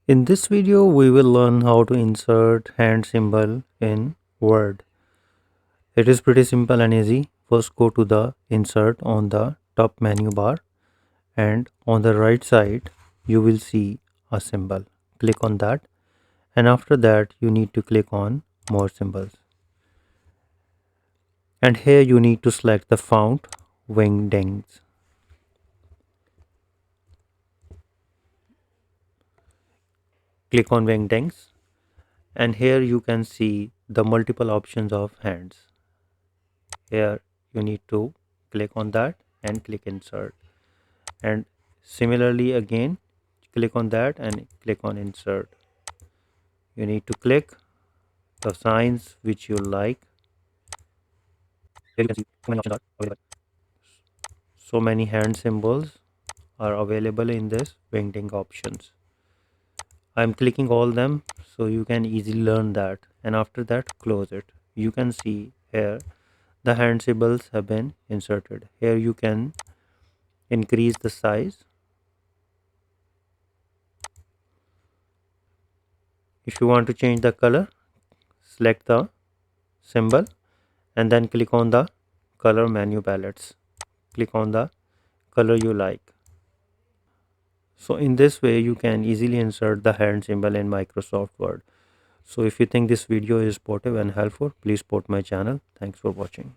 In this video, we will learn how to insert hand symbol in Word. It is pretty simple and easy. First, go to the insert on the top menu bar, and on the right side, you will see a symbol. Click on that, and after that, you need to click on more symbols. And here you need to select the font Wingdings. Click on Wingdings, and here you can see the multiple options of hands. Here you need to click on that and click insert, and similarly again click on that and click on insert. You need to click the signs which you like. Here you can see so many options are available. So many hand symbols are available in this painting options. I'm clicking all them so you can easily learn that, and after that close it. You can see here the hand symbols have been inserted. Here you can increase the size. If you want to change the color, select the symbol and then click on the color menu palettes. Click on the color you like. So in this way you can easily insert the hand symbol in Microsoft Word. So if you think this video is supportive and helpful, please support my channel. Thanks for watching.